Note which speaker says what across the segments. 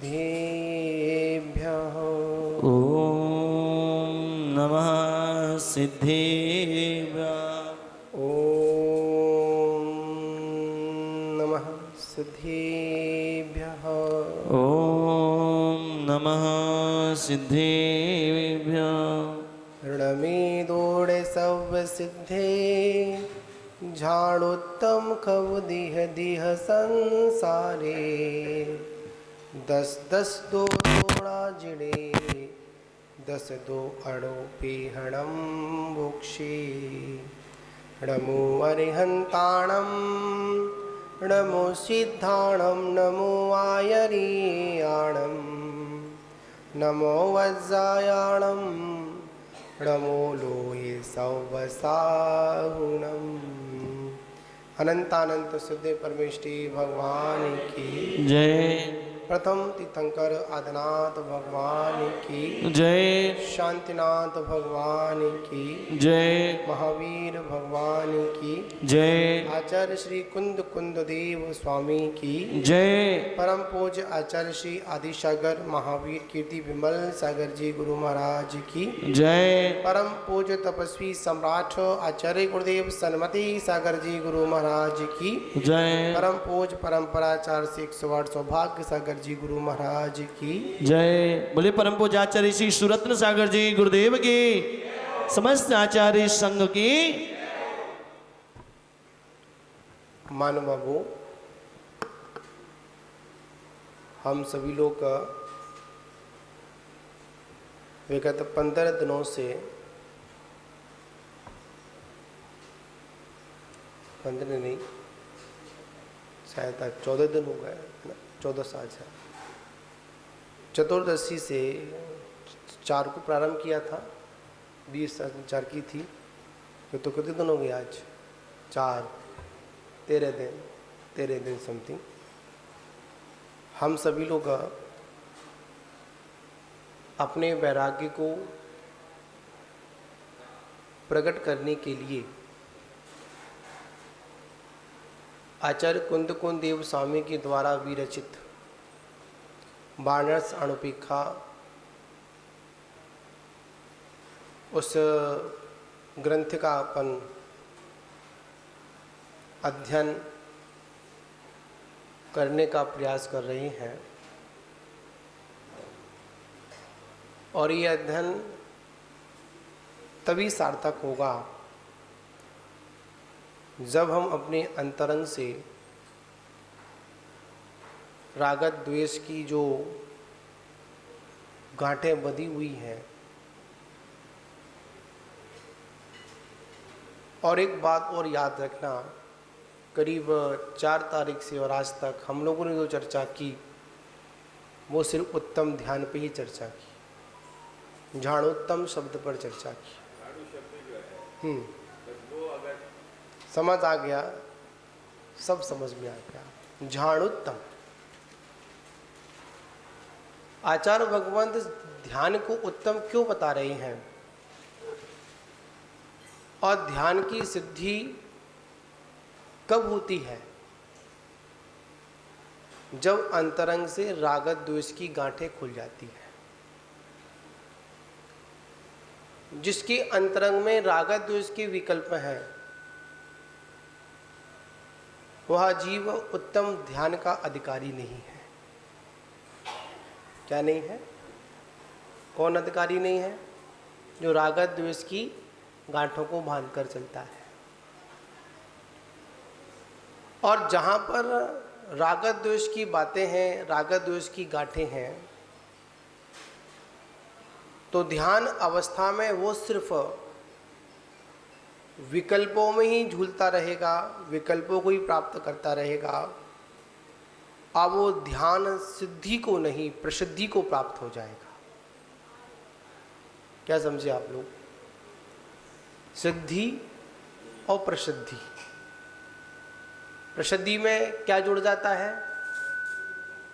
Speaker 1: सिद्धेभ्यः।
Speaker 2: ॐ नमः सिद्धेभ्यः।
Speaker 1: ॐ नमः सिद्धेभ्यः।
Speaker 2: ॐ नमः सिद्धेभ्यः।
Speaker 1: रणमेदोड़े सब सिद्धे झाड़ोत्तम खब दिह दिह संसारे। दस दस दो तोड़ा जिड़े दस दो अड़ो पेहणम बुक्षे। नमो अरिहंताणम नमो सिद्धाणम नमो आयरियाणम नमो वज्रायाणम नमो लोहे सौवसाहुणम। अनंतानंत सिद्ध परमेष्टि भगवान की
Speaker 2: जय।
Speaker 1: प्रथम तीर्थंकर आदिनाथ भगवान की
Speaker 2: जय।
Speaker 1: शांतिनाथ भगवान की
Speaker 2: जय।
Speaker 1: महावीर भगवान की
Speaker 2: जय।
Speaker 1: आचार्य श्री कुंद कुंद देव स्वामी की
Speaker 2: जय।
Speaker 1: परम पूज्य आचार्य श्री आदिसागर महावीर कीर्ति विमल सागर जी गुरु महाराज की
Speaker 2: जय।
Speaker 1: परम पूज्य तपस्वी सम्राट आचार्य गुरुदेव सन्मति सागर जी गुरु महाराज की
Speaker 2: जय।
Speaker 1: परम पूज्य परंपराचार्य से 108 सौभाग्य सागर जी गुरु महाराज की
Speaker 2: जय। बोले परम पूज्य आचार्य श्री सुरत्न सागर जी गुरुदेव की, समस्त आचार्य संघ की।
Speaker 1: मानो बाबू, हम सभी लोग विगत 15 दिनों से 15 नहीं शायद 14 दिन हो गए, 14 साल से चतुर्दशी से 4 को प्रारंभ किया था, 20 4 की थी, तो कितने दिन हो गए आज? 4 13 दिन समथिंग। हम सभी लोग अपने वैराग्य को प्रकट करने के लिए आचार्य कुंद कुंद देव स्वामी के द्वारा विरचित वानरस अणुपेक्षा उस ग्रंथ का अपन अध्ययन करने का प्रयास कर रहे हैं। और ये अध्ययन तभी सार्थक होगा जब हम अपने अंतरंग से रागत द्वेष की जो गांठें बंधी हुई हैं, और एक बात और याद रखना, करीब 4 तारीख से और आज तक हम लोगों ने जो चर्चा की वो सिर्फ उत्तम ध्यान पे ही चर्चा की, झाड़ोत्तम शब्द पर चर्चा की। समझ आ गया, सब समझ में आ गया। झाड़ोत्तम आचार्य भगवंत ध्यान को उत्तम क्यों बता रहे हैं? और ध्यान की सिद्धि कब होती है? जब अंतरंग से रागत द्वेष की गांठें खुल जाती है। जिसके अंतरंग में रागत द्वेष के विकल्प हैं, वह जीव उत्तम ध्यान का अधिकारी नहीं है। क्या नहीं है? कौन अधिकारी नहीं है? जो रागत द्वेष की गांठों को बांधकर चलता है। और जहाँ पर रागत द्वेष की बातें हैं, रागत द्वेष की गांठें हैं, तो ध्यान अवस्था में वो सिर्फ विकल्पों में ही झूलता रहेगा, विकल्पों को ही प्राप्त करता रहेगा। अब वो ध्यान सिद्धि को नहीं, प्रसिद्धि को प्राप्त हो जाएगा। क्या समझे आप लोग? सिद्धि और प्रसिद्धि। प्रसिद्धि में क्या जुड़ जाता है?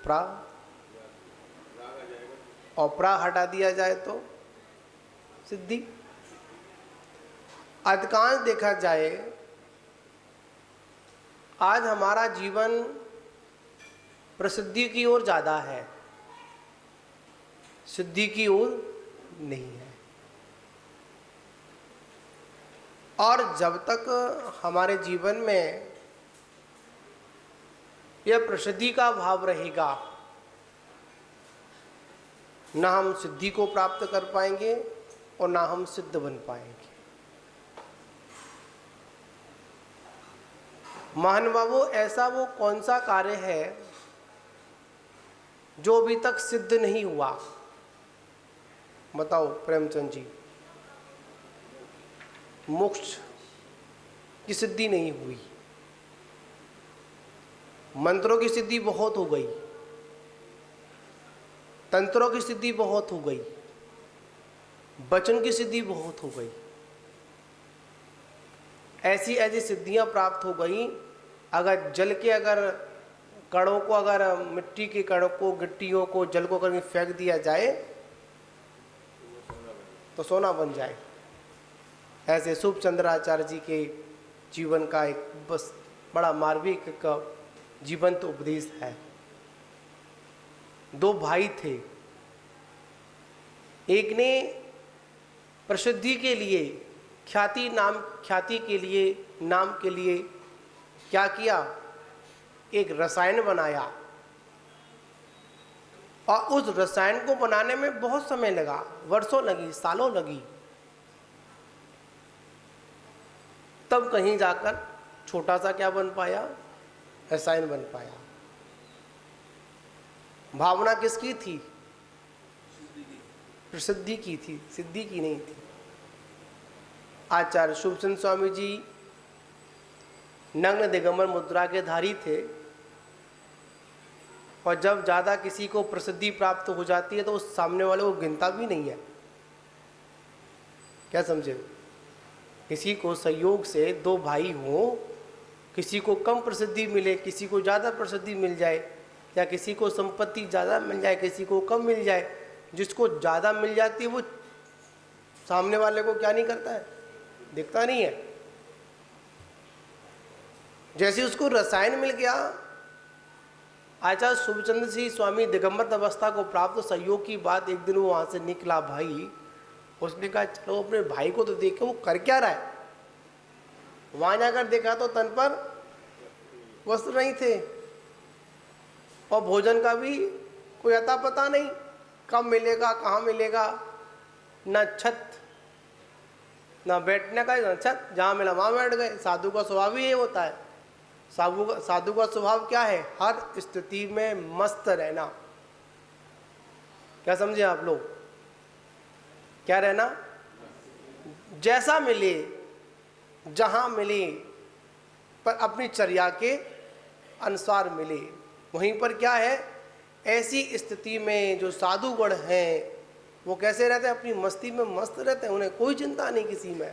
Speaker 1: प्रा, और प्रा हटा दिया जाए तो सिद्धि। अधिकांश देखा जाए आज हमारा जीवन प्रसिद्धि की ओर ज़्यादा है। सिद्धि की ओर नहीं है। और जब तक हमारे जीवन में यह प्रसिद्धि का भाव रहेगा, ना हम सिद्धि को प्राप्त कर पाएंगे और ना हम सिद्ध बन पाएंगे। महानुभावों, ऐसा वो कौन सा कार्य है जो अभी तक सिद्ध नहीं हुआ? बताओ प्रेमचंद जी। मोक्ष की सिद्धि नहीं हुई। मंत्रों की सिद्धि बहुत हो गई, तंत्रों की सिद्धि बहुत हो गई, वचन की सिद्धि बहुत हो गई। ऐसी ऐसी सिद्धियां प्राप्त हो गई, अगर जल के अगर कणों को, अगर मिट्टी के कणों को, गिट्टियों को, जल को करके फेंक दिया जाए तो सोना बन जाए। ऐसे शुभ चंद्राचार्य जी के जीवन का एक बस बड़ा मार्मिक जीवंत उपदेश है। दो भाई थे, एक ने प्रसिद्धि के लिए, ख्याति के लिए, नाम के लिए क्या किया? एक रसायन बनाया, और उस रसायन को बनाने में बहुत समय लगा, वर्षों लगी, सालों लगी, तब कहीं जाकर छोटा सा क्या बन पाया? रसायन बन पाया। भावना किसकी थी? प्रसिद्धि की थी, सिद्धि की नहीं थी। आचार्य शुभचंद स्वामी जी नग्न दिगंबर मुद्रा के धारी थे, और जब ज़्यादा किसी को प्रसिद्धि प्राप्त हो जाती है तो उस सामने वाले को गिनता भी नहीं है। क्या समझे? किसी को संयोग से दो भाई हों, किसी को कम प्रसिद्धि मिले, किसी को ज़्यादा प्रसिद्धि मिल जाए, या किसी को संपत्ति ज़्यादा मिल जाए, किसी को कम मिल जाए, जिसको ज़्यादा मिल जाती है वो सामने वाले को क्या नहीं करता है? दिखता नहीं है। जैसे उसको रसायन मिल गया, आचार्य शुभचंद्र सिंह स्वामी दिगंबर अवस्था को प्राप्त संयोग की बात, एक दिन वो वहाँ से निकला भाई, उसने कहा चलो अपने भाई को तो देखे वो कर क्या रहा है। वहाँ जाकर देखा तो तन पर वस्त्र नहीं थे, और भोजन का भी कोई अता पता नहीं, कब मिलेगा, कहाँ मिलेगा, न छत, न बैठने का, न छत, जहाँ मिला वहाँ बैठ गए। साधु का स्वभाव ही ये होता है। साधु का स्वभाव क्या है? हर स्थिति में मस्त रहना। क्या समझे आप लोग? क्या रहना? जैसा मिले, जहां मिले, पर अपनी चर्या के अनुसार मिले। वहीं पर क्या है? ऐसी स्थिति में जो साधुगण हैं वो कैसे रहते हैं? अपनी मस्ती में मस्त रहते हैं, उन्हें कोई चिंता नहीं किसी में।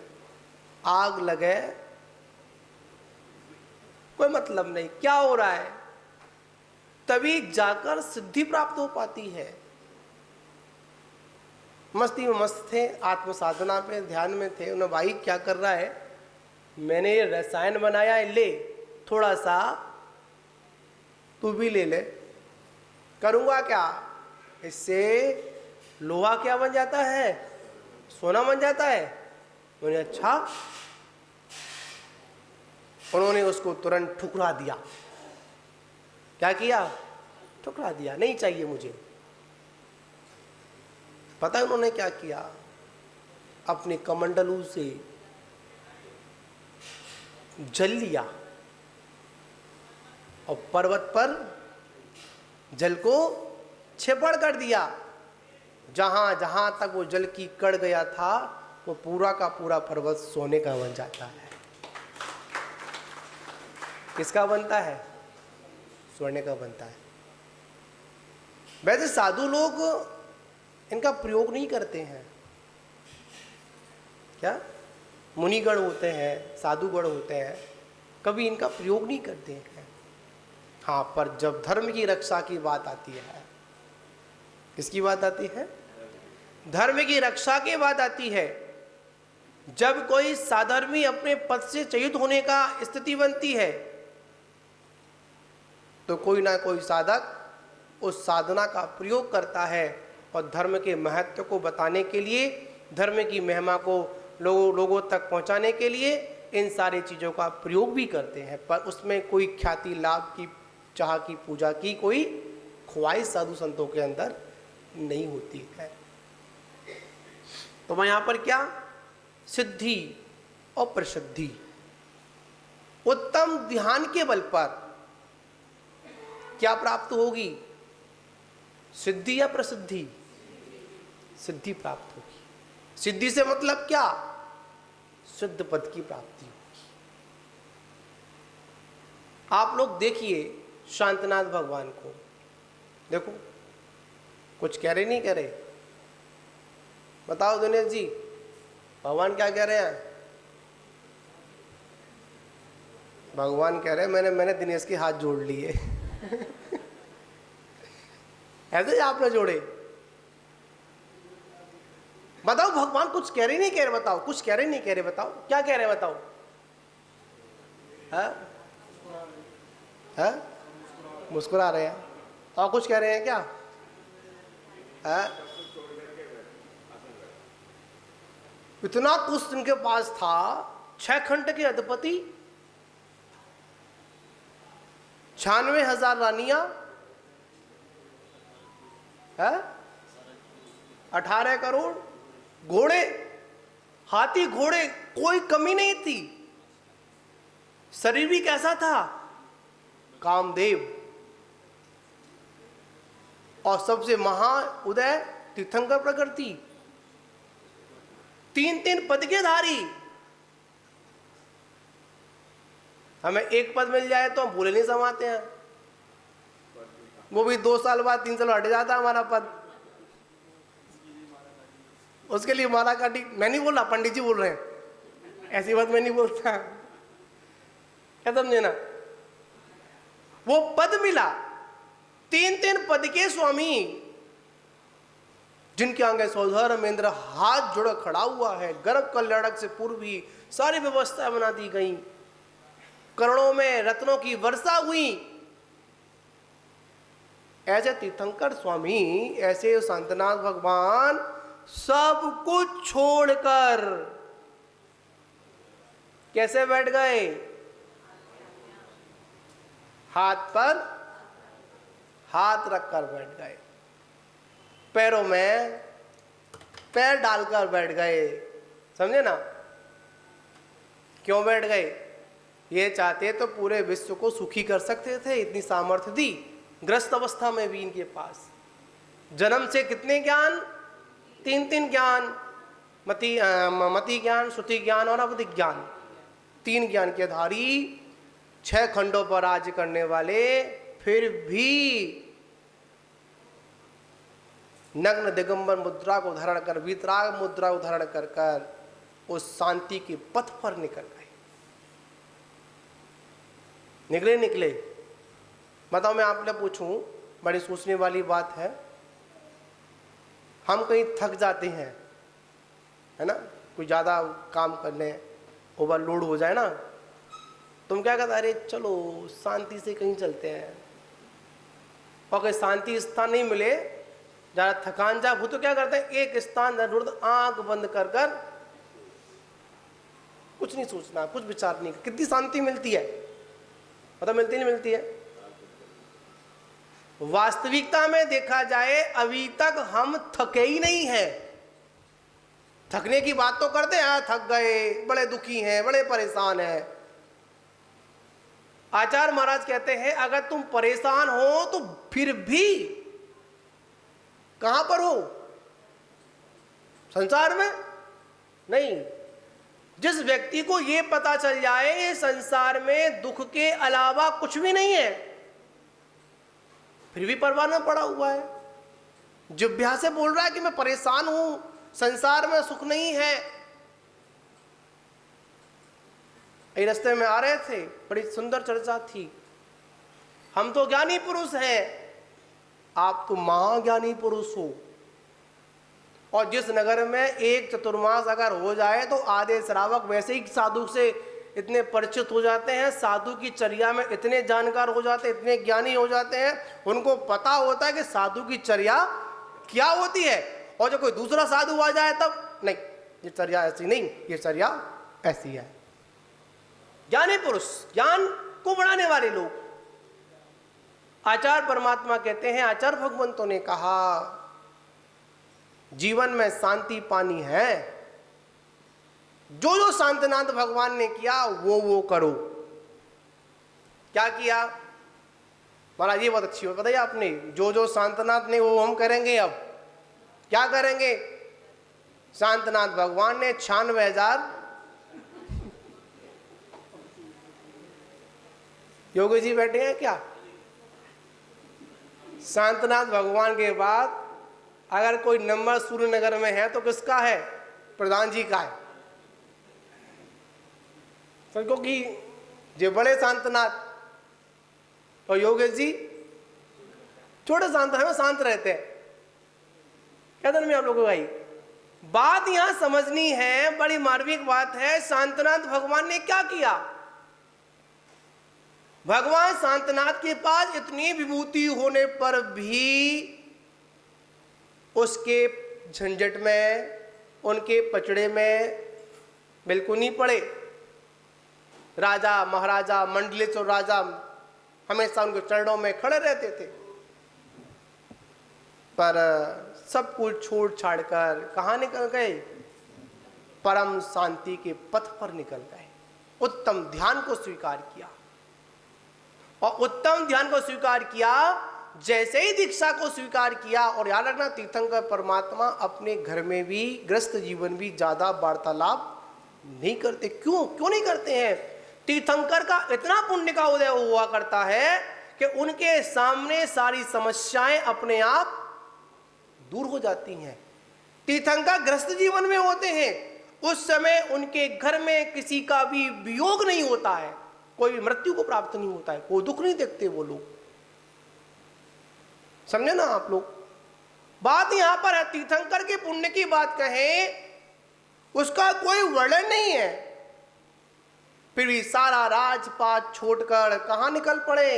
Speaker 1: आग लगे कोई मतलब नहीं क्या हो रहा है, तभी जाकर सिद्धि प्राप्त हो पाती है। मस्ती में मस्त थे, आत्म साधना पे ध्यान में थे। उन्हें भाई क्या कर रहा है? मैंने ये रसायन बनाया है, ले थोड़ा सा तू भी ले ले। करूँगा क्या? इससे लोहा क्या बन जाता है? सोना बन जाता है। उन्हें अच्छा, उन्होंने उसको तुरंत ठुकरा दिया। क्या किया? ठुकरा दिया, नहीं चाहिए मुझे। पता है उन्होंने क्या किया? अपने कमंडलू से जल लिया और पर्वत पर जल को छिपड़ कर दिया। जहां जहां तक वो जल की कड़ गया था वो पूरा का पूरा पर्वत सोने का बन जाता है। किसका बनता है? स्वर्ण का बनता है। वैसे साधु लोग इनका प्रयोग नहीं करते हैं। क्या? मुनिगण होते हैं, साधुगण होते हैं, कभी इनका प्रयोग नहीं करते हैं। हाँ, पर जब धर्म की रक्षा की बात आती है, किसकी बात आती है? धर्म की रक्षा की बात आती है। जब कोई साधर्मी अपने पद से च्युत होने का स्थिति बनती है तो कोई ना कोई साधक उस साधना का प्रयोग करता है और धर्म के महत्व को बताने के लिए, धर्म की महिमा को लोगों तक पहुंचाने के लिए इन सारी चीज़ों का प्रयोग भी करते हैं, पर उसमें कोई ख्याति लाभ की, चाह की, पूजा की कोई ख्वाहिश साधु संतों के अंदर नहीं होती है। तो मैं यहाँ पर क्या, सिद्धि और प्रसिद्धि, उत्तम ध्यान के बल पर क्या प्राप्त होगी, सिद्धि या प्रसिद्धि? सिद्धि प्राप्त होगी। सिद्धि से मतलब क्या, शुद्ध पद की प्राप्ति होगी। आप लोग देखिए शांतनाथ भगवान को, देखो कुछ कह रहे नहीं कह रहे, बताओ दिनेश जी, भगवान क्या कह रहे हैं? भगवान कह रहे हैं मैंने दिनेश के हाथ जोड़ लिए ऐसे ही आपने जोड़े? बताओ भगवान कुछ कह रहे नहीं कह रहे, बताओ कुछ कह रहे नहीं कह रहे, बताओ क्या कह रहे हैं, बताओ। है मुस्कुरा रहे हैं, और कुछ कह रहे हैं क्या? है इतना कुछ इनके पास था, 6 खंड के अधिपति, 96,000 रानियां, 18 करोड़ घोड़े, हाथी घोड़े, कोई कमी नहीं थी। शरीर भी कैसा था, कामदेव, और सबसे महाउदय तीर्थंकर प्रकृति, 3 पद के धारी। हमें एक पद मिल जाए तो हम भूले नहीं समाते हैं, वो भी 2 साल बाद 3 साल हट जाता है हमारा पद, उसके लिए माला काटी। मैं नहीं बोल रहा, पंडित जी बोल रहे हैं, ऐसी बात मैं नहीं बोलता, क्या समझे ना। वो पद मिला, 3 पद के स्वामी, जिनके आगे सौधर्मेंद्र हाथ जोड़ खड़ा हुआ है, गर्भ कल्याणक से पूर्व ही सारी व्यवस्था बना दी गई, करोड़ों में रत्नों की वर्षा हुई। ऐसे तीर्थंकर स्वामी, ऐसे शांतनाथ भगवान सब कुछ छोड़कर कैसे बैठ गए, हाथ पर हाथ रखकर बैठ गए, पैरों में पैर डालकर बैठ गए, समझे ना। क्यों बैठ गए? ये चाहते तो पूरे विश्व को सुखी कर सकते थे, इतनी सामर्थ्य दी, ग्रस्त अवस्था में भी इनके पास। जन्म से कितने ज्ञान, 3 ज्ञान, मति ज्ञान, श्रुति ज्ञान और अवधि ज्ञान, 3 ज्ञान के धारी, 6 खंडों पर राज करने वाले, फिर भी नग्न दिगंबर मुद्रा को धारण कर, वीतराग मुद्रा को धारण कर कर उस शांति के पथ पर निकल गए। निकले। बताओ मैं आपने पूछूं, बड़ी सोचने वाली बात है, हम कहीं थक जाते हैं, है ना, कोई ज़्यादा काम कर लें, ओवरलोड हो जाए ना, तुम क्या कहते, अरे चलो शांति से कहीं चलते हैं। और अगर शांति स्थान नहीं मिले, ज़्यादा थकान जा हो, तो क्या करते हैं, एक स्थान जरूर आंख बंद कर कर कुछ नहीं सोचना, कुछ विचार नहीं। कितनी शांति मिलती है, मतलब मिलती नहीं मिलती है? वास्तविकता में देखा जाए अभी तक हम थके ही नहीं हैं। थकने की बात तो करते हैं, थक गए, बड़े दुखी हैं, बड़े परेशान हैं। आचार्य महाराज कहते हैं अगर तुम परेशान हो तो फिर भी कहां पर हो, संसार में नहीं। जिस व्यक्ति को यह पता चल जाए संसार में दुख के अलावा कुछ भी नहीं है, फिर भी परवाह में पड़ा हुआ है, जिह्वा से बोल रहा है कि मैं परेशान हूं, संसार में सुख नहीं है। ये रास्ते में आ रहे थे, बड़ी सुंदर चर्चा थी, हम तो ज्ञानी पुरुष हैं, आप तो महाज्ञानी पुरुष हो। और जिस नगर में एक चतुर्मास अगर हो जाए तो आधे श्रावक वैसे ही साधु से इतने परिचित हो जाते हैं, साधु की चर्या में इतने जानकार हो जाते हैं, इतने ज्ञानी हो जाते हैं, उनको पता होता है कि साधु की चर्या क्या होती है। और जो कोई दूसरा साधु आ जाए तब नहीं, ये चर्या ऐसी नहीं, ये चर्या ऐसी है। ज्ञानी पुरुष, ज्ञान को बढ़ाने वाले लोग। आचार्य परमात्मा कहते हैं, आचार्य भगवंतों ने कहा जीवन में शांति पानी है, जो जो शांतनाथ भगवान ने किया वो करो। क्या किया महाराज, ये बहुत अच्छी बात बताइए आपने, जो जो शांतनाथ ने वो हम करेंगे। अब क्या करेंगे? शांतनाथ भगवान ने 96,000 योगी जी बैठे हैं क्या? शांतनाथ भगवान के बाद अगर कोई नंबर सूर्यनगर में है तो किसका है? प्रधान जी का है। क्योंकि जो बड़े शांतनाथ और योगेश जी छोटे शांत है, शांत रहते हैं। क्या धर्म में आप लोगों को भाई बात यहां समझनी है, बड़ी मार्मिक बात है। शांतनाथ भगवान ने क्या किया? भगवान शांतनाथ के पास इतनी विभूति होने पर भी उसके झंझट में, उनके पचड़े में बिल्कुल नहीं पड़े। राजा महाराजा मंडलेश्वर राजा हमेशा उनके चरणों में खड़े रहते थे, पर सब कुछ छोड़ छाड़ कर कहाँ निकल गए? परम शांति के पथ पर निकल गए। उत्तम ध्यान को स्वीकार किया, और उत्तम ध्यान को स्वीकार किया, जैसे ही दीक्षा को स्वीकार किया। और याद रखना, तीर्थंकर परमात्मा अपने घर में भी, गृहस्थ जीवन भी ज्यादा वार्तालाप नहीं करते। क्यों नहीं करते हैं? तीर्थंकर का इतना पुण्य का उदय हुआ करता है कि उनके सामने सारी समस्याएं अपने आप दूर हो जाती हैं। तीर्थंकर गृहस्थ जीवन में होते हैं, उस समय उनके घर में किसी का भी वियोग नहीं होता है, कोई भी मृत्यु को प्राप्त नहीं होता है, कोई दुख नहीं देखते वो लोग। समझे ना आप लोग? बात यहां पर है, तीर्थंकर के पुण्य की बात कहें, उसका कोई वर्णन नहीं है, फिर भी सारा राजपाट छोड़कर कहां निकल पड़े?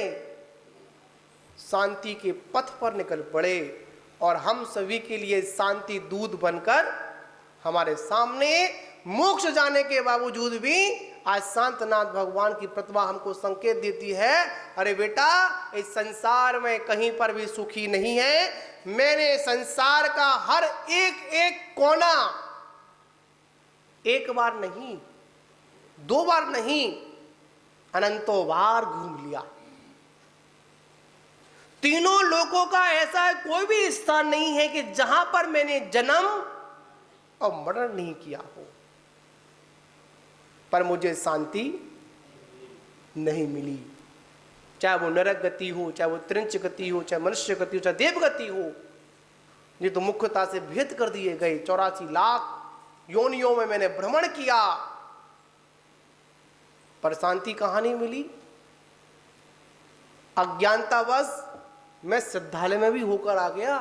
Speaker 1: शांति के पथ पर निकल पड़े। और हम सभी के लिए शांति दूत बनकर हमारे सामने, मोक्ष जाने के बावजूद भी आज शांतनाथ भगवान की प्रतिभा हमको संकेत देती है, अरे बेटा, इस संसार में कहीं पर भी सुखी नहीं है। मैंने संसार का हर एक कोना एक बार नहीं, 2 बार नहीं, अनंतों बार घूम लिया। तीनों लोकों का ऐसा कोई भी स्थान नहीं है कि जहां पर मैंने जन्म और मरण नहीं किया हो, पर मुझे शांति नहीं मिली। चाहे वो नरक गति हो, चाहे वो त्रिंच गति हो, चाहे मनुष्य गति हो, चाहे देव गति हो, ये तो मुख्यता से भेद कर दिए गए। 84 लाख योनियों में मैंने भ्रमण किया, पर शांति कहां नहीं मिली। अज्ञानतावश मैं श्रद्धालय में भी होकर आ गया।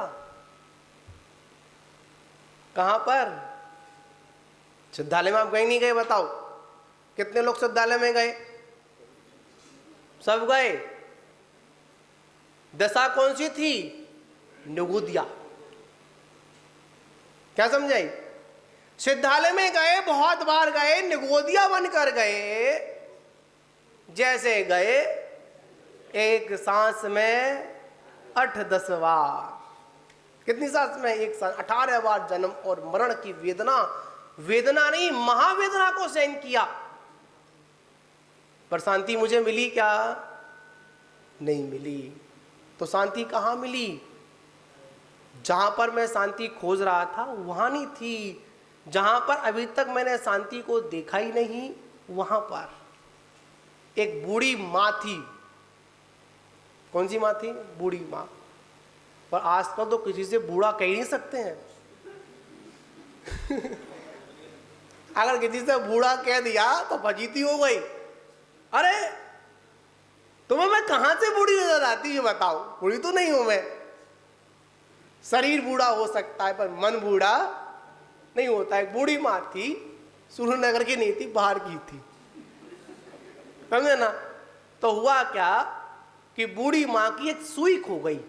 Speaker 1: कहां पर? श्रद्धालय में आप गए नहीं गए? बताओ कितने लोग श्रद्धालय में गए? सब गए। दशा कौन सी थी? निगोदिया। क्या समझाई? श्रद्धालय में गए, बहुत बार गए, निगोदिया बनकर गए। जैसे गए, एक सांस में 8-10 बार, कितनी सांस में? एक सांस 18 बार जन्म और मरण की वेदना, वेदना नहीं महावेदना को सहन किया। पर शांति मुझे मिली क्या? नहीं मिली। तो शांति कहां मिली? जहां पर मैं शांति खोज रहा था वहां नहीं थी। जहां पर अभी तक मैंने शांति को देखा ही नहीं, वहां पर एक बूढ़ी मां थी। कौन सी मां थी? बूढ़ी मां। पर आजकल तो किसी से बूढ़ा कह ही नहीं सकते हैं। अगर किसी से बूढ़ा कह दिया तो फजीती हो गई। अरे तुम्हें मैं कहां से बूढ़ी नजर आती है बताओ? बूढ़ी तो नहीं हूं मैं। शरीर बूढ़ा हो सकता है पर मन बूढ़ा नहीं होता है। बूढ़ी मां थी, सूर्यनगर की नहीं थी, बाहर की थी, समझे ना? तो हुआ क्या कि बूढ़ी मां की एक सुई खो गई।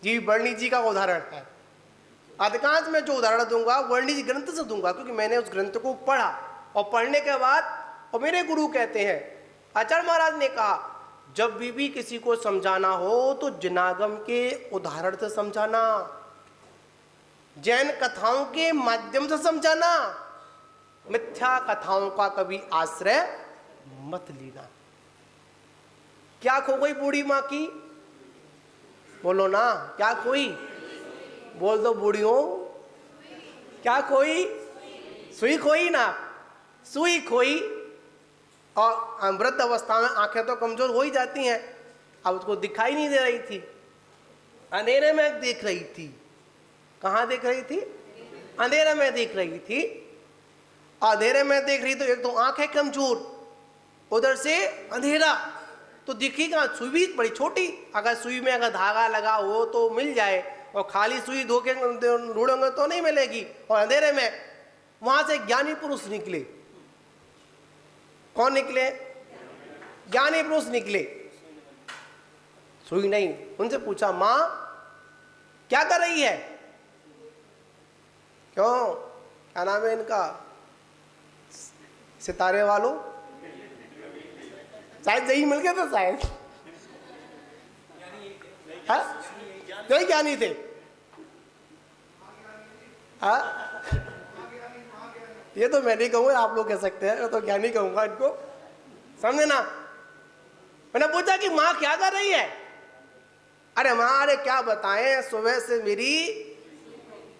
Speaker 1: जी बरनी जी का उदाहरण है। अधिकांश मैं जो उदाहरण दूंगा वर्णित ग्रंथ से दूंगा, क्योंकि मैंने उस ग्रंथ को पढ़ा और पढ़ने के बाद और मेरे गुरु कहते हैं, आचार्य महाराज ने कहा जब भी किसी को समझाना हो तो जिनागम के उदाहरण से समझाना, जैन कथाओं के माध्यम से समझाना, मिथ्या कथाओं का कभी आश्रय मत लेना। क्या खो गई बूढ़ी मां की? बोलो ना, क्या खोई? बोल दो बूढ़ियों, क्या खोई? सुई खोई ना, सुई खोई। और वृद्ध अवस्था में आंखें तो कमजोर हो ही जाती हैं, अब उसको दिखाई नहीं दे रही थी, अंधेरे में देख रही थी। कहाँ देख रही थी? अंधेरे में देख रही थी। अंधेरे में देख रही तो एक तो आंखें कमजोर, उधर से अंधेरा, तो दिखी कहाँ? सुई भी बड़ी छोटी, अगर सुई में अगर धागा लगा हो तो मिल जाए, और खाली सुई धोके ढूंढोगे तो नहीं मिलेगी। और अंधेरे में वहां से ज्ञानी पुरुष निकले। कौन निकले? ज्ञानी पुरुष निकले। सुई नहीं, उनसे पूछा मां क्या कर रही है? क्यों, क्या नाम है इनका? सितारे वालों, शायद यही मिल गया था शायद, यही ज्ञानी थे। हाँ, ये तो मैं नहीं कहूँगा, आप लोग कह सकते हैं, मैं तो ज्ञानी कहूंगा इनको, समझे ना। मैंने पूछा कि माँ क्या कर रही है? अरे माँ, अरे क्या बताएं, सुबह से मेरी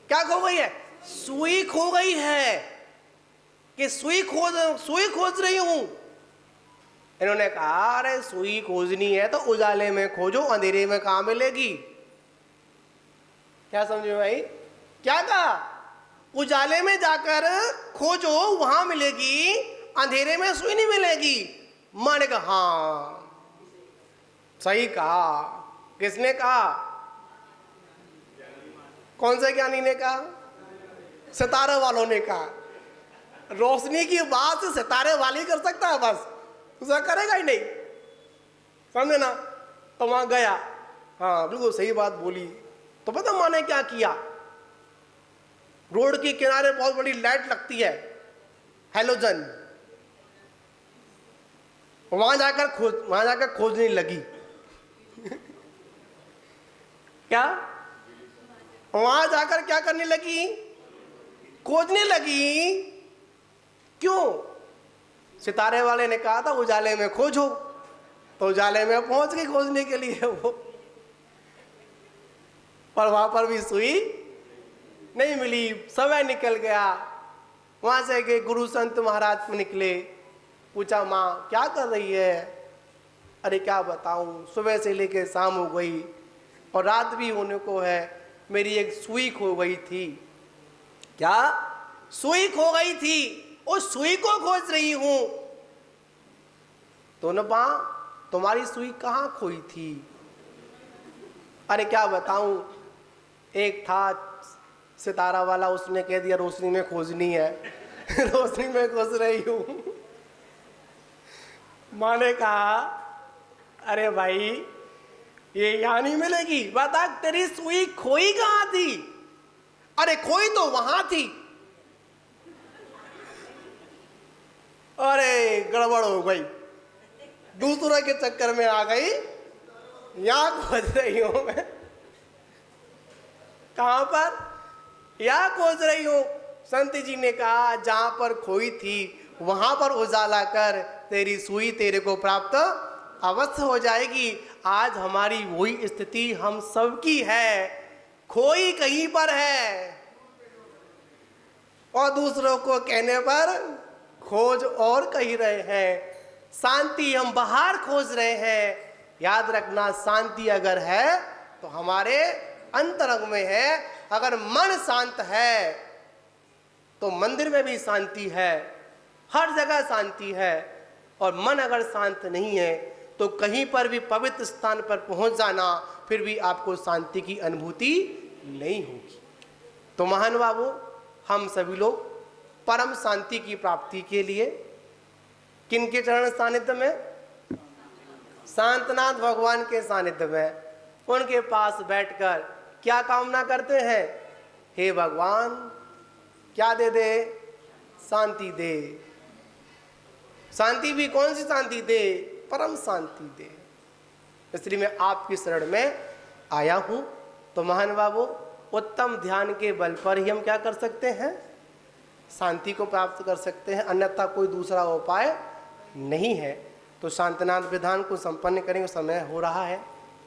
Speaker 1: क्या खो गई है? सुई खो गई है। कि सुई खोज रही हूं। इन्होंने कहा अरे सुई खोजनी है तो उजाले में खोजो, अंधेरे में कहां मिलेगी? क्या समझे भाई? क्या कहा? उजाले में जाकर खोजो, वहां मिलेगी, अंधेरे में सुई नहीं मिलेगी। मां ने कहा हाँ सही कहा। किसने कहा? कौन से ज्ञानी ने कहा? सितारे वालों ने कहा। रोशनी की बात सितारे वाली कर सकता है, बस दूसरा करेगा ही नहीं, समझे ना। तो वहां गया, हाँ बिल्कुल सही बात बोली। तो पता मां ने क्या किया? रोड के किनारे बहुत बड़ी लाइट लगती है, हेलोजन, वहां जाकर खोजने लगी। क्या? वहां जाकर क्या करने लगी? खोजने लगी। क्यों? सितारे वाले ने कहा था उजाले में खोजो, तो उजाले में पहुंच गई खोजने के लिए वो, पर वहां पर भी सुई नहीं मिली। समय निकल गया, वहां से गए गुरु संत महाराज निकले। पूछा माँ क्या कर रही है? अरे क्या बताऊं, सुबह से लेके शाम हो गई और रात भी होने को है, मेरी एक सुई खो गई थी। क्या? सुई खो गई थी, उस सुई को खोज रही हूं। तो न मां तुम्हारी सुई कहां खोई थी? अरे क्या बताऊं, एक था सितारा वाला, उसने कह दिया रोशनी में खोजनी है। रोशनी में खोज रही हूं। मां ने कहा अरे भाई ये यहां नहीं मिलेगी, बता तेरी सुई खोई कहां थी? अरे खोई तो वहां थी। अरे गड़बड़ हो गई, दूसरे के चक्कर में आ गई, यहां खोज रही हूं मैं। कहां पर? यहां खोज रही हूं। संत जी ने कहा जहां पर खोई थी वहां पर उजाला कर, तेरी सुई तेरे को प्राप्त अवश्य हो जाएगी। आज हमारी वही स्थिति हम सबकी है, खोई कहीं पर है और दूसरों को कहने पर खोज और कही रहे हैं। शांति हम बाहर खोज रहे हैं। याद रखना, शांति अगर है तो हमारे अंतरंग में है। अगर मन शांत है तो मंदिर में भी शांति है, हर जगह शांति है। और मन अगर शांत नहीं है तो कहीं पर भी पवित्र स्थान पर पहुंच जाना, फिर भी आपको शांति की अनुभूति नहीं होगी। तो महान बाबू, हम सभी लोग परम शांति की प्राप्ति के लिए किनके चरण सानिध्य में? शांतनाथ भगवान के सानिध्य में, उनके पास बैठकर क्या कामना करते हैं? हे भगवान क्या दे दे? शांति दे। शांति भी कौन सी शांति दे? परम शांति दे। इसलिए मैं आपकी शरण में आया हूं। तो महान बाबू, उत्तम ध्यान के बल पर ही हम क्या कर सकते हैं? शांति को प्राप्त कर सकते हैं, अन्यथा कोई दूसरा उपाय नहीं है। तो शांतनाद विधान को संपन्न करेंगे, समय हो रहा है,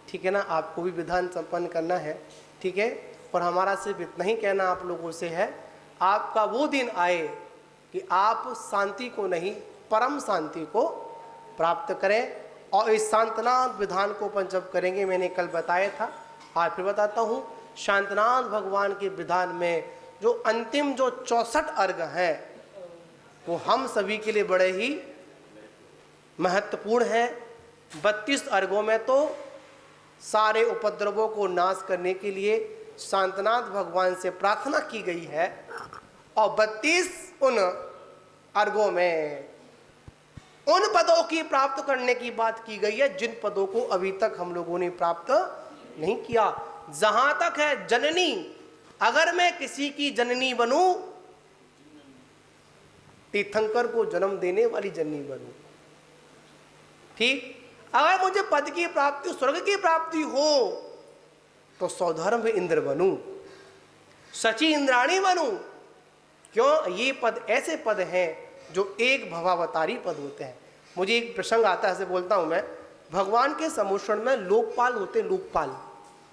Speaker 1: ठीक है ना? आपको भी विधान संपन्न करना है, ठीक है? और हमारा सिर्फ इतना ही कहना आप लोगों से है, आपका वो दिन आए कि आप शांति को नहीं, परम शांति को प्राप्त करें। और इस शांतनाद विधान को अपन जब करेंगे, मैंने कल बताया था, आज फिर बताता हूँ। शांतनाद भगवान के विधान में जो अंतिम जो 64 अर्घ हैं, वो हम सभी के लिए बड़े ही महत्वपूर्ण है। 32 अर्घों में तो सारे उपद्रवों को नाश करने के लिए शांतनाथ भगवान से प्रार्थना की गई है, और 32 उन अर्घों में उन पदों की प्राप्त करने की बात की गई है जिन पदों को अभी तक हम लोगों ने प्राप्त नहीं किया। जहां तक है जननी, अगर मैं किसी की जननी बनूं, तीर्थंकर को जन्म देने वाली जननी बनूं, ठीक? अगर मुझे पद की प्राप्ति, स्वर्ग की प्राप्ति हो, तो सौधर्म इंद्र बनूं, सची इंद्राणी बनूं। क्यों? ये पद ऐसे पद हैं जो एक भवावतारी पद होते हैं। मुझे एक प्रसंग आता है, ऐसे बोलता हूं मैं, भगवान के समुषण में लोकपाल होते हैं। लोकपाल,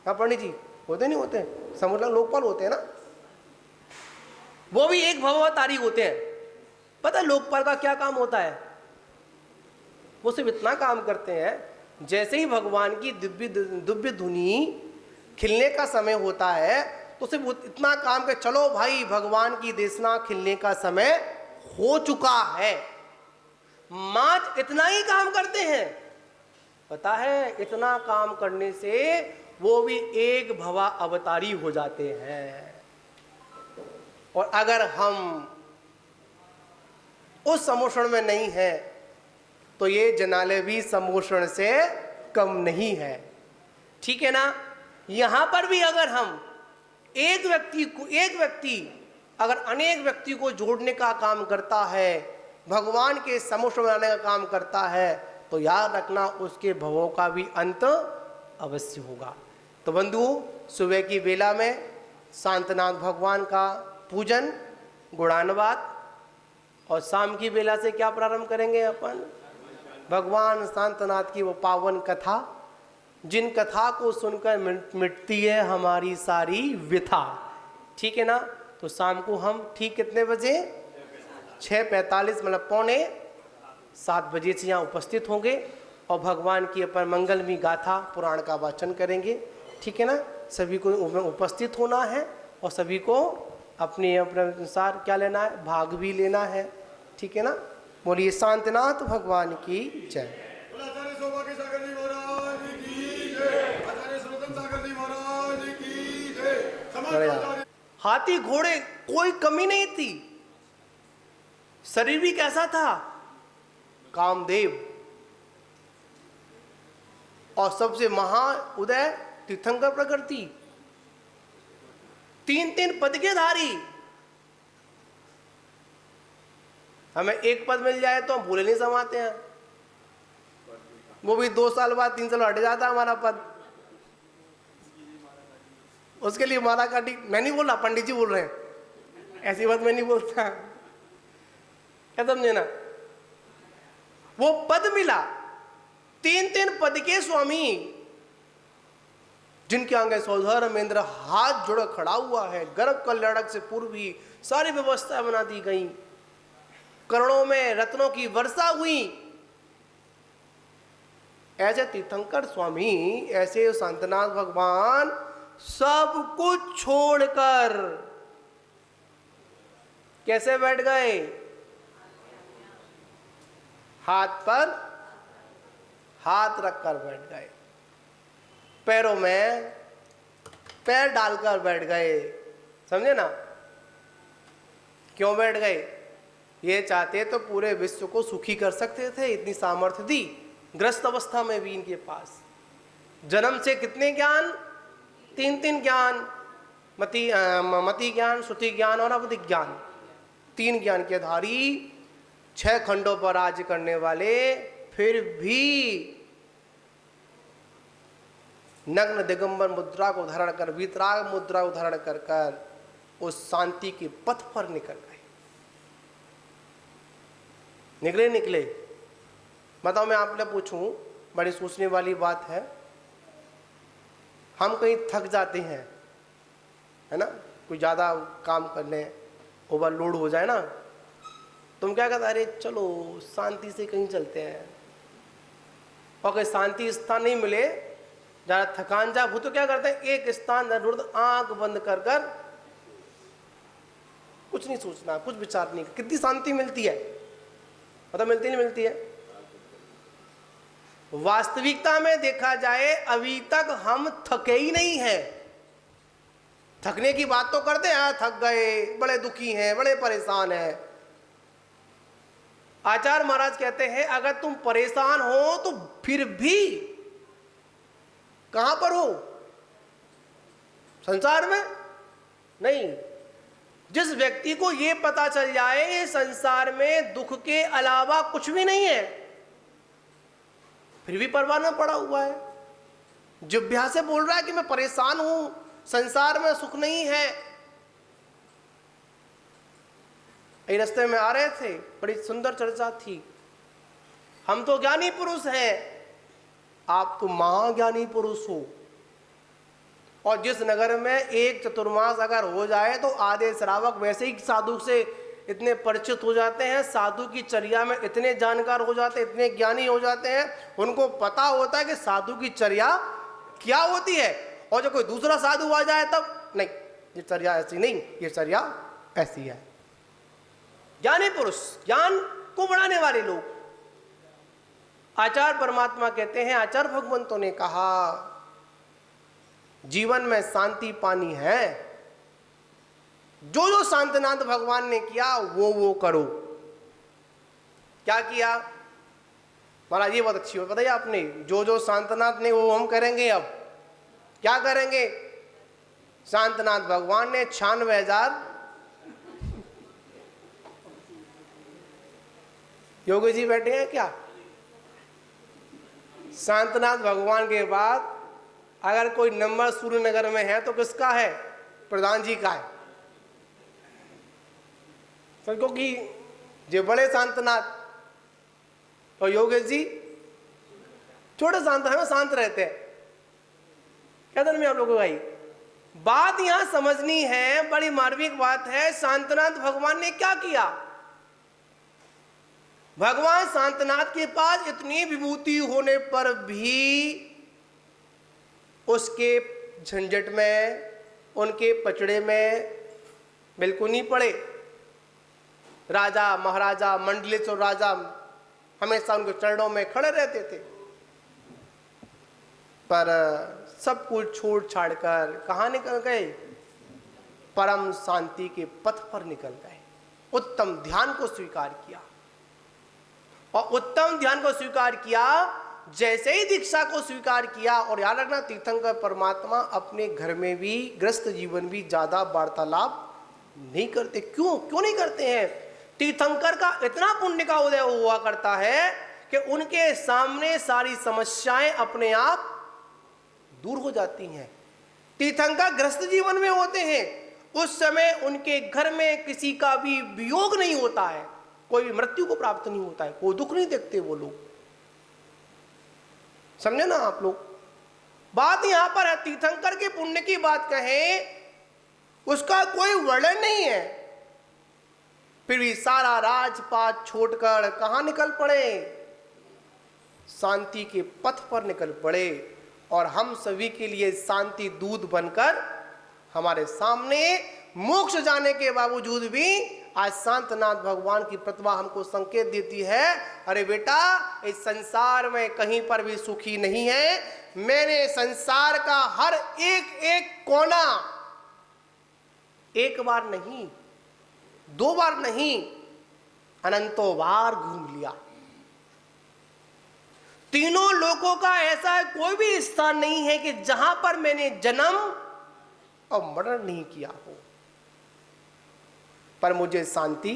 Speaker 1: हाँ पंडित जी, होते नहीं होते? समुद्र लोकपाल होते हैं ना, वो भी एक भवावतारी होते हैं। पता है लोकपाल का क्या काम होता है? वो सिर्फ इतना काम करते हैं, जैसे ही भगवान की दिव्य धुनी खिलने का समय होता है, तो सिर्फ इतना काम कर, चलो भाई भगवान की देशना खिलने का समय हो चुका है। मात्र इतना ही काम करते हैं। पता है, इतना काम करने से वो भी एक भवा अवतारी हो जाते हैं। और अगर हम उस समोषण में नहीं है, तो ये जनाले भी समोषण से कम नहीं है, ठीक है ना? यहां पर भी अगर हम एक व्यक्ति अगर अनेक व्यक्ति को जोड़ने का काम करता है, भगवान के समोषण में आने का काम करता है, तो याद रखना उसके भवों का भी अंत अवश्य होगा। तो बंधुओं, सुबह की बेला में शांतनाथ भगवान का पूजन, गुणानुवाद, और शाम की बेला से क्या प्रारंभ करेंगे अपन? भगवान शांतनाथ की वो पावन कथा, जिन कथा को सुनकर मिटती है हमारी सारी व्यथा, ठीक है ना? तो शाम को हम ठीक कितने बजे? 6:45, मतलब 6:45 बजे से यहाँ उपस्थित होंगे, और भगवान की अपन मंगलमयी गाथा पुराण का वाचन करेंगे, ठीक है ना? सभी को उपस्थित होना है, और सभी को अपने अनुसार क्या लेना है? भाग भी लेना है, ठीक है ना? बोलिए शांतनाथ भगवान की जय। हाथी घोड़े कोई कमी नहीं थी। शरीर भी कैसा था? कामदेव। और सबसे महाउदय तीर्थंकर प्रकृति, 3-3 पद के धारी। हमें एक पद मिल जाए तो हम भूले नहीं समाते हैं, वो भी 2 साल बाद 3 साल हट जाता है हमारा पद। उसके लिए माला काटी, मैं नहीं बोल रहा, पंडित जी बोल रहे हैं, ऐसी बात मैं नहीं बोलता, क्या समझे ना? वो पद मिला, 3-3 पद के स्वामी, जिनके आगे सौधर्म इंद्र हाथ जोड़ खड़ा हुआ है। गर्भ कल्याणक से पूर्व ही सारी व्यवस्था बना दी गई, करोड़ों में रत्नों की वर्षा हुई। ऐसे तीर्थंकर स्वामी, ऐसे शांतनाथ भगवान सब कुछ छोड़कर कैसे बैठ गए? हाथ पर हाथ रखकर बैठ गए, पैरों में पैर डालकर बैठ गए। समझे ना? क्यों बैठ गए? ये चाहते तो पूरे विश्व को सुखी कर सकते थे, इतनी सामर्थ्य दी। ग्रस्त अवस्था में भी इनके पास जन्म से कितने ज्ञान? 3-3 ज्ञान। मति ज्ञान, श्रुति ज्ञान और अवधि ज्ञान, 3 ज्ञान के धारी, 6 खंडों पर राज्य करने वाले, फिर भी नग्न दिगंबर मुद्रा को धारण कर, वीतराग मुद्रा को धारण कर कर उस शांति के पथ पर निकल गए। निकले। बताओ, मैं आपने पूछूं, बड़ी सोचने वाली बात है। हम कहीं थक जाते हैं, है ना, कोई ज़्यादा काम कर लें, ओवरलोड हो जाए ना, तुम क्या कहते, अरे चलो शांति से कहीं चलते हैं। और कहीं शांति स्थान नहीं मिले, ज़्यादा थकान जा हो, तो क्या करते हैं, एक स्थान आंख बंद कर कर कुछ नहीं सोचना, कुछ विचार नहीं। कितनी शांति मिलती है, पता मिलती नहीं मिलती है। वास्तविकता में देखा जाए अभी तक हम थके ही नहीं हैं। थकने की बात तो करते हैं, थक गए, बड़े दुखी हैं, बड़े परेशान हैं। आचार्य महाराज कहते हैं अगर तुम परेशान हो तो फिर भी कहां पर हो, संसार में नहीं। जिस व्यक्ति को यह पता चल जाए संसार में दुख के अलावा कुछ भी नहीं है, फिर भी परवाह न पड़ा हुआ है, जिभ्या से बोल रहा है कि मैं परेशान हूं, संसार में सुख नहीं है। रास्ते में आ रहे थे, बड़ी सुंदर चर्चा थी, हम तो ज्ञानी पुरुष हैं, आप तो महाज्ञानी पुरुष हो। और जिस नगर में एक चतुर्मास अगर हो जाए तो आधे श्रावक वैसे ही साधु से इतने परिचित हो जाते हैं, साधु की चर्या में इतने जानकार हो जाते हैं, इतने ज्ञानी हो जाते हैं, उनको पता होता है कि साधु की चर्या क्या होती है। और जब कोई दूसरा साधु आ जाए तब नहीं, ये चर्या ऐसी नहीं, ये चर्या ऐसी है। ज्ञानी पुरुष, ज्ञान को बढ़ाने वाले लोग। आचार्य परमात्मा कहते हैं, आचार्य भगवंतों ने कहा जीवन में शांति पानी है, जो जो शांतनाथ भगवान ने किया वो करो। क्या किया महाराज, ये बहुत अच्छी हो बताइए आपने, जो जो शांतनाथ ने वो हम करेंगे। अब क्या करेंगे, शांतनाथ भगवान ने 96,000 योगी जी बैठे हैं क्या। शांतनाथ भगवान के बाद अगर कोई नंबर सूर्यनगर में है तो किसका है, प्रधान जी का है। क्योंकि जो बड़े शांतनाथ और योगेश जी छोटे शांत है, शांत रहते हैं। क्या धर्म में आप लोगों को भाई बात यहां समझनी है, बड़ी मार्मिक बात है। शांतनाथ भगवान ने क्या किया, भगवान शांतनाथ के पास इतनी विभूति होने पर भी उसके झंझट में, उनके पचड़े में बिल्कुल नहीं पड़े। राजा महाराजा मंडलेश्वर राजा हमेशा उनके चरणों में खड़े रहते थे, पर सब कुछ छोड़ छाड़ कर कहाँ निकल गए, परम शांति के पथ पर निकल गए। उत्तम ध्यान को स्वीकार किया, और उत्तम ध्यान को स्वीकार किया, जैसे ही दीक्षा को स्वीकार किया। और याद रखना, तीर्थंकर परमात्मा अपने घर में भी, गृहस्थ जीवन भी ज्यादा वार्तालाप नहीं करते। क्यों नहीं करते हैं। तीर्थंकर का इतना पुण्य का उदय हुआ करता है कि उनके सामने सारी समस्याएं अपने आप दूर हो जाती हैं। तीर्थंकर गृहस्थ जीवन में होते हैं, उस समय उनके घर में किसी का भी वियोग नहीं होता है, कोई भी मृत्यु को प्राप्त नहीं होता है, कोई दुख नहीं देखते वो लोग। समझे ना आप लोग, बात यहां पर है। तीर्थंकर के पुण्य की बात कहें, उसका कोई वर्णन नहीं है, फिर भी सारा राजपाट छोड़कर कहां निकल पड़े, शांति के पथ पर निकल पड़े। और हम सभी के लिए शांति दूत बनकर हमारे सामने, मोक्ष जाने के बावजूद भी आज शांतनाथ भगवान की प्रतिभा हमको संकेत देती है, अरे बेटा इस संसार में कहीं पर भी सुखी नहीं है। मैंने संसार का हर एक एक कोना एक बार नहीं, 2 बार नहीं, अनंतों बार घूम लिया। तीनों लोकों का ऐसा कोई भी स्थान नहीं है कि जहां पर मैंने जन्म और मरण नहीं किया हो, पर मुझे शांति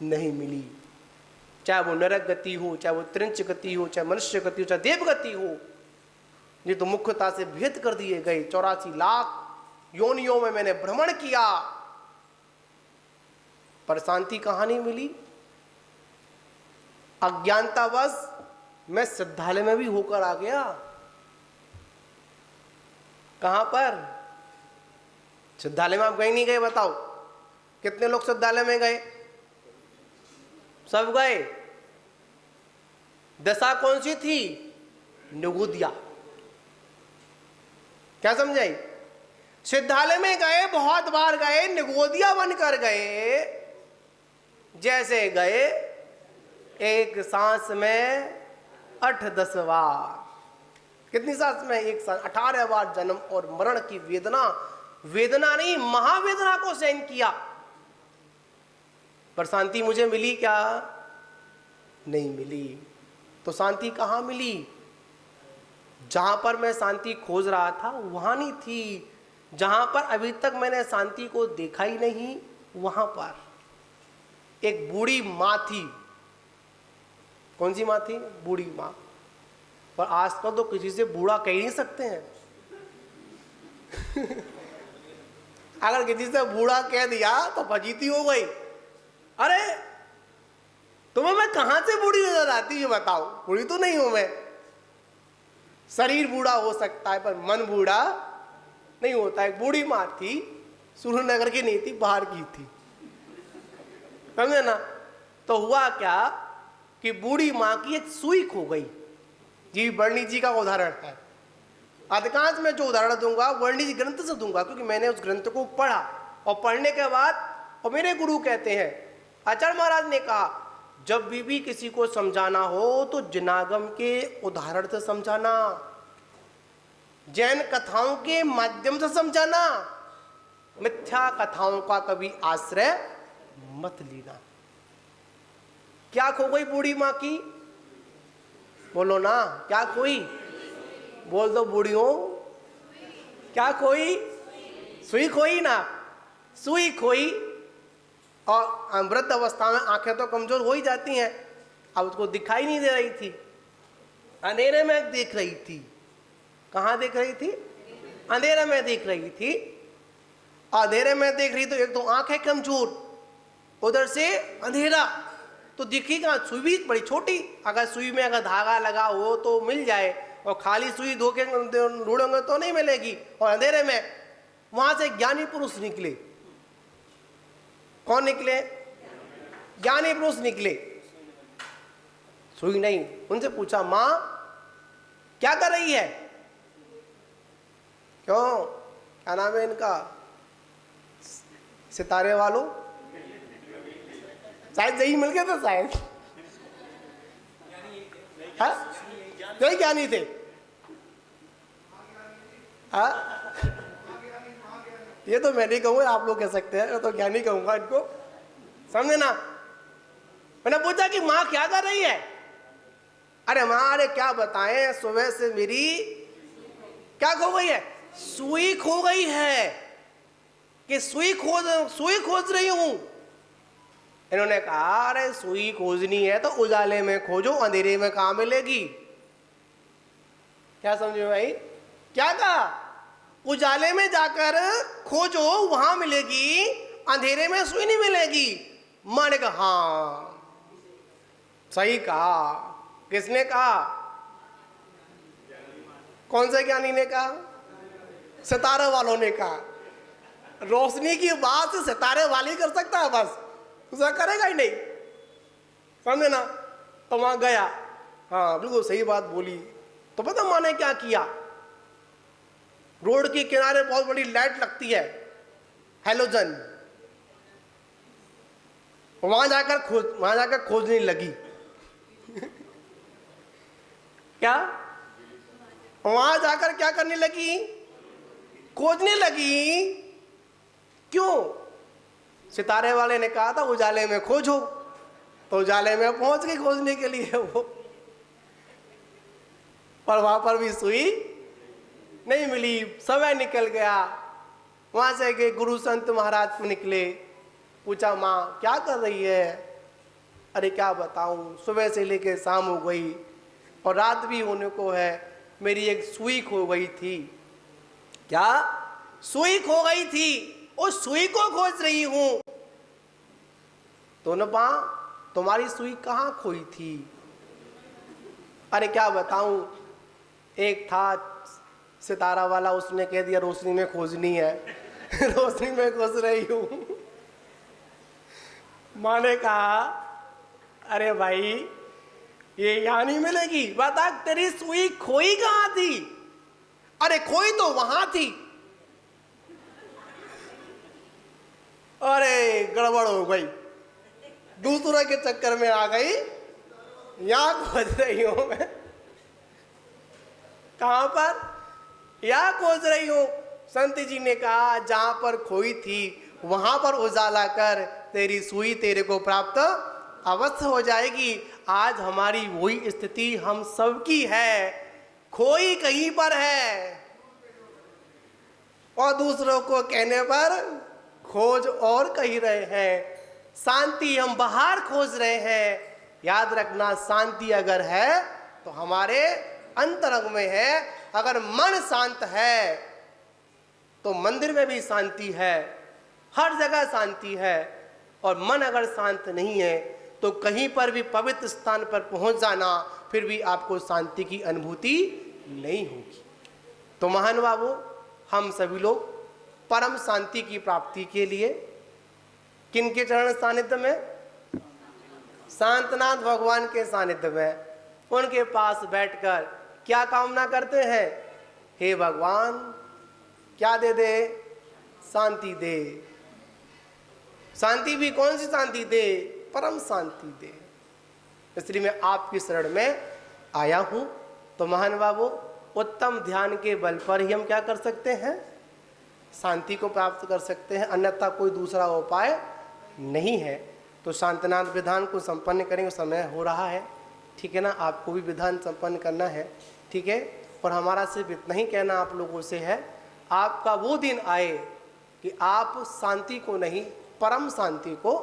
Speaker 1: नहीं मिली। चाहे वो नरक गति हो, चाहे वो त्रिंच गति हो, चाहे मनुष्य गति हो, चाहे देव गति हो, ये तो मुख्यता से भेद कर दिए गए। 84 लाख योनियों में मैंने भ्रमण किया, पर शांति कहां नहीं मिली। अज्ञानतावश मैं सिद्धालय में भी होकर आ गया। कहां पर? सिद्धालय में आप गए नहीं गए बताओ? कितने लोग सिद्धालय में गए? सब गए। दशा कौन सी थी? निगुदिया। क्या समझाई? सिद्धालय में गए, बहुत बार गए, निगोदिया बनकर गए। जैसे गए एक सांस में 8-10 बार। कितनी सांस में? एक सांस 18 बार जन्म और मरण की वेदना, वेदना नहीं महावेदना को सहन किया, पर शांति मुझे मिली क्या? नहीं मिली। तो शांति कहां मिली? जहां पर मैं शांति खोज रहा था वहां नहीं थी। जहां पर अभी तक मैंने शांति को देखा ही नहीं, वहां पर एक बूढ़ी मां थी। कौन सी मां थी? बूढ़ी मां। पर आजकल तो किसी से बूढ़ा कह नहीं सकते हैं। अगर किसी से बूढ़ा कह दिया तो फजीती हो गई। अरे तुम्हें मैं कहां से बूढ़ी नजर आती है बताओ? बूढ़ी तो नहीं हूं मैं। शरीर बूढ़ा हो सकता है पर मन बूढ़ा नहीं होता है। बूढ़ी मां थी, सुरेंद्रनगर की नहीं थी, बाहर की थी, समझे ना? तो हुआ क्या कि बूढ़ी मां की एक सुई खो गई। जी वर्णी जी का उदाहरण है। अधिकांश में जो उदाहरण दूंगा वर्णी जी ग्रंथ से दूंगा, क्योंकि मैंने उस ग्रंथ को पढ़ा और पढ़ने के बाद, और मेरे गुरु कहते हैं, आचार्य महाराज ने कहा जब भी किसी को समझाना हो तो जिनागम के उदाहरण से समझाना, जैन कथाओं के माध्यम से समझाना, मिथ्या कथाओं का कभी आश्रय मत लेना। क्या खो गई बूढ़ी मां की? बोलो ना, क्या खोई? बोल दो बूढ़ियों, क्या खोई? सुई खोई ना, सुई खोई। और वृद्ध अवस्था में आंखें तो कमजोर हो ही जाती हैं। अब उसको दिखाई नहीं दे रही थी, अंधेरे में देख रही थी। कहाँ देख रही थी? अंधेरे में देख रही थी। अंधेरे में देख रही तो एक तो आंखें कमजोर, उधर से अंधेरा, तो दिखी कहाँ? सुई भी बड़ी छोटी। अगर सुई में अगर धागा लगा हो तो मिल जाए, और खाली सुई धोखे ढूंढोगे तो नहीं मिलेगी। और अंधेरे में वहां से ज्ञानी पुरुष निकले। कौन निकले? ज्ञानी पुरुष निकले। सुई नहीं। उनसे पूछा मां क्या कर रही है? क्यों? क्या नाम है इनका? सितारे वालों, शायद यही मिल गया था शायद। यही ज्ञानी थे। हाँ ये तो मैं नहीं कहूँगा, आप लोग कह सकते हैं, तो ज्ञानी कहूंगा इनको, समझे ना? मैंने पूछा कि माँ क्या कर रही है? अरे माँ, अरे क्या बताएं, सुबह से मेरी क्या खो गई है? सुई खो गई है। कि सुई खोज रही हूं। इन्होंने कहा अरे सुई खोजनी है तो उजाले में खोजो, अंधेरे में कहां मिलेगी? क्या समझे भाई? क्या कहा? उजाले में जाकर खोजो, वहां मिलेगी, अंधेरे में सुई नहीं मिलेगी। मां ने कहा हाँ सही कहा। किसने कहा? कौन से ज्ञानी ने कहा? सितारे वालों ने कहा। रोशनी की बात सितारे वाली कर सकता है, बस दूसरा करेगा ही नहीं, समझे ना? तो वहां गया, हाँ बिल्कुल सही बात बोली। तो पता मां ने क्या किया? रोड के किनारे बहुत बड़ी लाइट लगती है, हेलोजन, वहां जाकर खोजने लगी। क्या? वहां जाकर क्या करने लगी? खोजने लगी। क्यों? सितारे वाले ने कहा था उजाले में खोजो, तो उजाले में पहुंच गई खोजने के लिए वो, पर वहां पर भी सुई नहीं मिली, समय निकल गया। वहां से गए गुरु संत महाराज निकले, पूछा माँ क्या कर रही है? अरे क्या बताऊं, सुबह से लेके शाम हो गई और रात भी होने को है, मेरी एक सुई खो गई थी। क्या? सुई खो गई थी, उस सुई को खोज रही हूं। तो न मां तुम्हारी सुई कहाँ खोई थी? अरे क्या बताऊं, एक था सितारा वाला, उसने कह दिया रोशनी में खोजनी है। रोशनी में खोज रही हूं। मां ने कहा अरे भाई ये यहां नहीं मिलेगी, बता तेरी सुई खोई कहां थी? अरे खोई तो वहां थी। अरे गड़बड़ हो गई, दूसरे के चक्कर में आ गई, यहां खोज रही हूं मैं। कहां पर? यहां खोज रही हूं। संत जी ने कहा जहां पर खोई थी वहां पर उजाला कर, तेरी सुई तेरे को प्राप्त अवश्य हो जाएगी। आज हमारी वही स्थिति हम सबकी है, खोई कहीं पर है और दूसरों को कहने पर खोज और कही रहे हैं। शांति हम बाहर खोज रहे हैं। याद रखना, शांति अगर है तो हमारे अंतरंग में है। अगर मन शांत है तो मंदिर में भी शांति है, हर जगह शांति है। और मन अगर शांत नहीं है तो कहीं पर भी पवित्र स्थान पर पहुंच जाना, फिर भी आपको शांति की अनुभूति नहीं होगी। तो महानुभावों, हम सभी लोग परम शांति की प्राप्ति के लिए किनके चरण सानिध्य में? शांतनाथ भगवान के सानिध्य में, उनके पास बैठकर क्या कामना करते हैं? हे भगवान क्या दे दे? शांति दे। शांति भी कौन सी शांति दे? परम शांति दे। इसलिए मैं आपकी शरण में आया हूं। तो महानुभावों, उत्तम ध्यान के बल पर ही हम क्या कर सकते हैं? शांति को प्राप्त कर सकते हैं, अन्यथा कोई दूसरा उपाय नहीं है। तो शांतनाथ विधान को संपन्न करेंगे, समय हो रहा है, ठीक है ना? आपको भी विधान संपन्न करना है, ठीक है? और हमारा सिर्फ इतना ही कहना आप लोगों से है, आपका वो दिन आए कि आप शांति को नहीं परम शांति को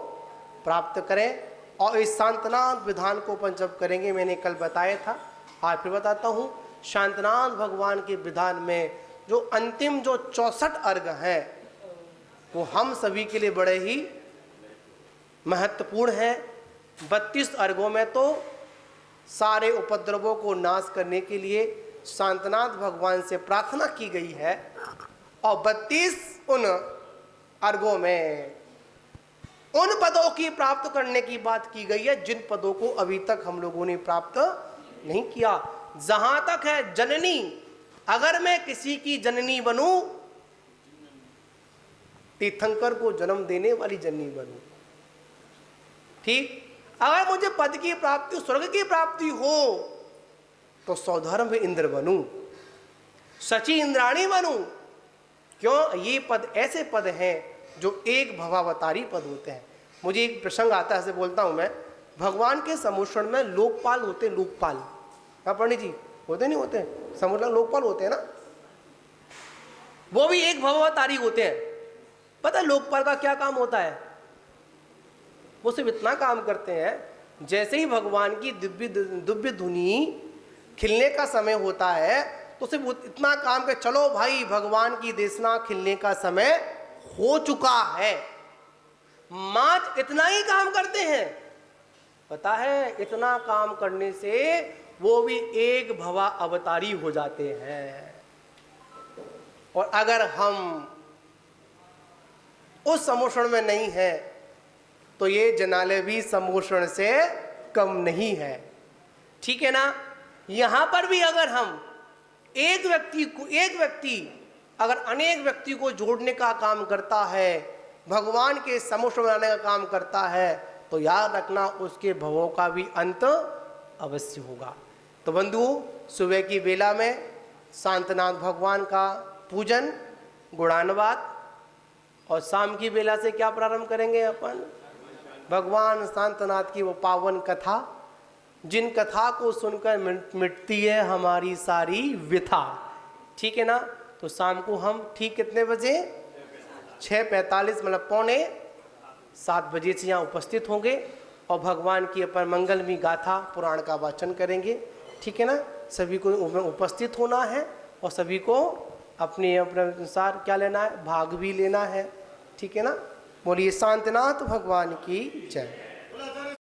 Speaker 1: प्राप्त करें। और इस शांतनाथ विधान को अपन जब करेंगे, मैंने कल बताया था, आज फिर बताता हूँ। शांतनाथ भगवान के विधान में जो अंतिम जो 64 अर्घ हैं वो हम सभी के लिए बड़े ही महत्वपूर्ण है। 32 अर्घों में तो सारे उपद्रवों को नाश करने के लिए शांतनाथ भगवान से प्रार्थना की गई है और 32 उन अर्घों में उन पदों की प्राप्त करने की बात की गई है जिन पदों को अभी तक हम लोगों ने प्राप्त नहीं किया। जहां तक है जननी, अगर मैं किसी की जननी बनूं, तीर्थंकर को जन्म देने वाली जननी बनूं, ठीक? अगर मुझे पद की प्राप्ति, स्वर्ग की प्राप्ति हो तो सौधर्म इंद्र बनूं, सची इंद्राणी बनूं। क्यों? ये पद ऐसे पद हैं जो एक भवावतारी पद होते हैं। मुझे एक प्रसंग आता है, ऐसे बोलता हूं मैं, भगवान के समुषण में लोकपाल होते, लोकपाल, क्या पंडित जी होते नहीं होते? समुद्र लोकपाल होते हैं ना, वो भी एक भवावतारी होते हैं। पता है लोकपाल का क्या काम होता है? वो सिर्फ इतना काम करते हैं, जैसे ही भगवान की दिव्य धुनी खिलने का समय होता है तो सिर्फ इतना काम कर, चलो भाई भगवान की देशना खिलने का समय हो चुका है, मात्र इतना ही काम करते हैं। पता है इतना काम करने से वो भी एक भवा अवतारी हो जाते हैं। और अगर हम उस समोषण में नहीं है तो ये जनाले भी समोषण से कम नहीं है, ठीक है ना? यहां पर भी अगर हम एक व्यक्ति अगर अनेक व्यक्ति को जोड़ने का काम करता है, भगवान के समोषण बनाने का काम करता है, तो याद रखना उसके भवों का भी अंत अवश्य होगा। तो बंधुओं, सुबह की बेला में शांतनाथ भगवान का पूजन, गुणानुवाद, और शाम की बेला से क्या प्रारंभ करेंगे अपन? भगवान शांतनाथ की वो पावन कथा, जिन कथा को सुनकर मिटती है हमारी सारी व्यथा, ठीक है ना। तो शाम को हम ठीक कितने बजे, 6:45 मतलब 6:45 बजे से यहाँ उपस्थित होंगे और भगवान की अपन मंगलमयी गाथा पुराण का वाचन करेंगे। ठीक है ना। सभी को उपस्थित होना है और सभी को अपने अपने अनुसार क्या लेना है, भाग भी लेना है। ठीक है ना। बोलिए शांतिनाथ भगवान की जय।